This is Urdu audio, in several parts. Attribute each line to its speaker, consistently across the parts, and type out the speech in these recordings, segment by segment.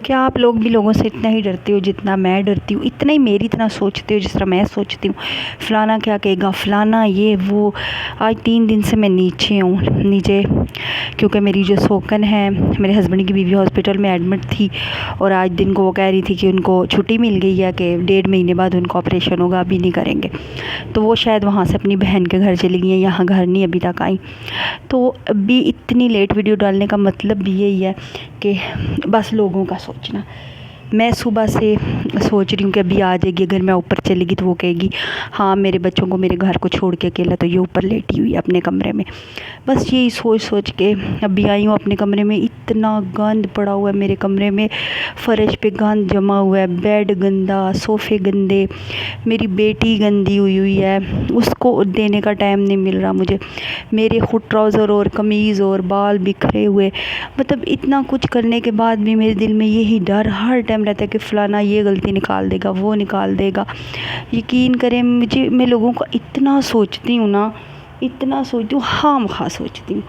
Speaker 1: کیا آپ لوگ بھی لوگوں سے اتنا ہی ڈرتے ہو جتنا میں ڈرتی ہوں؟ اتنا ہی میری طرح سوچتے ہو جس طرح میں سوچتی ہوں؟ فلانا کیا کہے گا، فلانا یہ وہ۔ آج 3 دن سے میں نیچے کیونکہ میری جو سوکن ہے، میرے ہسبینڈ کی بیوی ہاسپٹل میں ایڈمٹ تھی، اور آج دن کو وہ کہہ رہی تھی کہ ان کو چھٹی مل گئی ہے کہ 1.5 مہینے بعد ان کو آپریشن ہوگا، ابھی نہیں کریں گے۔ تو وہ شاید وہاں سے اپنی بہن کے گھر چلی گئی ہیں، یہاں گھر نہیں ابھی تک آئی۔ تو ابھی اتنی لیٹ ویڈیو ڈالنے کا مطلب بھی یہی ہے کہ بس لوگوں کا سوچنا۔ میں صبح سے سوچ رہی ہوں کہ ابھی آ جائے گی، اگر میں اوپر چلے گی تو وہ کہے گی ہاں میرے بچوں کو میرے گھر کو چھوڑ کے اکیلا تو یہ اوپر لیٹی ہوئی ہے اپنے کمرے میں۔ بس یہی سوچ کے ابھی آئی ہوں اپنے کمرے میں۔ اتنا گند پڑا ہوا ہے میرے کمرے میں، فرش پہ گند جمع ہوا ہے، بیڈ گندا، صوفے گندے، میری بیٹی گندی ہوئی ہے، اس کو دینے کا ٹائم نہیں مل رہا مجھے، میرے خود ٹراؤزر اور قمیض اور بال بکھرے ہوئے۔ مطلب اتنا کچھ کرنے کے بعد بھی میرے دل میں یہی ڈر ہر ٹائم رہتا ہے کہ فلانا یہ غلطی نکال دے گا، وہ نکال دے گا۔ یقین کریں میں لوگوں کا اتنا سوچتی ہوں نا، اتنا سوچتی ہوں، خام خواہ سوچتی ہوں۔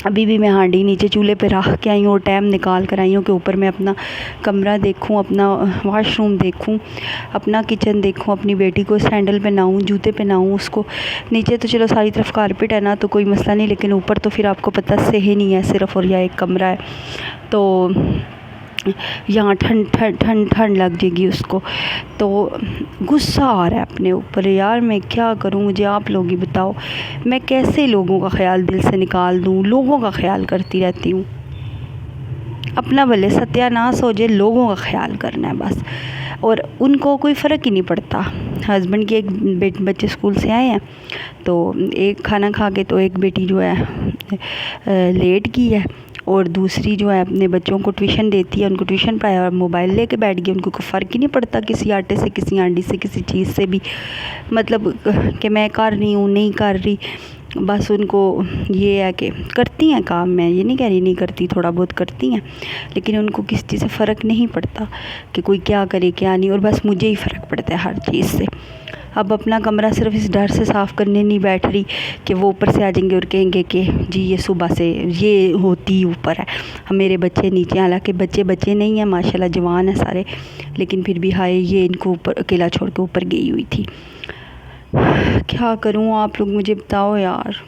Speaker 1: ابھی بھی میں ہانڈی نیچے چولہے پہ رکھ کے آئی ہوں اور ٹائم نکال کر آئی ہوں کہ اوپر میں اپنا کمرہ دیکھوں، اپنا واش روم دیکھوں، اپنا کچن دیکھوں، اپنی بیٹی کو سینڈل پہناؤں، جوتے پہناؤں اس کو۔ نیچے تو چلو ساری طرف کارپیٹ ہے نا تو کوئی مسئلہ نہیں، لیکن اوپر تو پھر آپ کو پتہ صحیح نہیں ہے صرف، اور یہ ایک کمرہ ہے تو یہاں ٹھنڈ لگ جائے گی اس کو۔ تو غصہ آ رہا ہے اپنے اوپر، یار میں کیا کروں؟ مجھے آپ لوگ ہی بتاؤ، میں کیسے لوگوں کا خیال دل سے نکال دوں؟ لوگوں کا خیال کرتی رہتی ہوں، اپنا بھلے ستیہ ناس ہو جائے، لوگوں کا خیال کرنا ہے بس، اور ان کو کوئی فرق ہی نہیں پڑتا۔ ہسبینڈ کے ایک بچے اسکول سے آئے ہیں تو ایک کھانا کھا کے تو ایک بیٹی جو ہے لیٹ کی ہے، اور دوسری جو ہے اپنے بچوں کو ٹیوشن دیتی ہے، ان کو ٹیوشن پڑھایا اور موبائل لے کے بیٹھ گئی۔ ان کو کوئی فرق ہی نہیں پڑتا کسی آٹے سے، کسی ہانڈی سے، کسی چیز سے بھی، مطلب کہ میں کر رہی ہوں نہیں کر رہی، بس ان کو یہ ہے کہ کرتی ہیں کام، میں یہ نہیں کہہ رہی نہیں کرتی، تھوڑا بہت کرتی ہیں، لیکن ان کو کسی چیز سے فرق نہیں پڑتا کہ کوئی کیا کرے کیا نہیں، اور بس مجھے ہی فرق پڑتا ہے ہر چیز سے۔ اب اپنا کمرہ صرف اس ڈر سے صاف کرنے نہیں بیٹھ رہی کہ وہ اوپر سے آ جائیں گے اور کہیں گے کہ جی یہ صبح سے یہ ہوتی اوپر ہے، میرے بچے نیچے، حالانکہ بچے نہیں ہیں ماشاءاللہ، جوان ہیں سارے، لیکن پھر بھی ہائے یہ ان کو اوپر اکیلا چھوڑ کے اوپر گئی ہوئی تھی۔ کیا کروں؟ آپ لوگ مجھے بتاؤ یار۔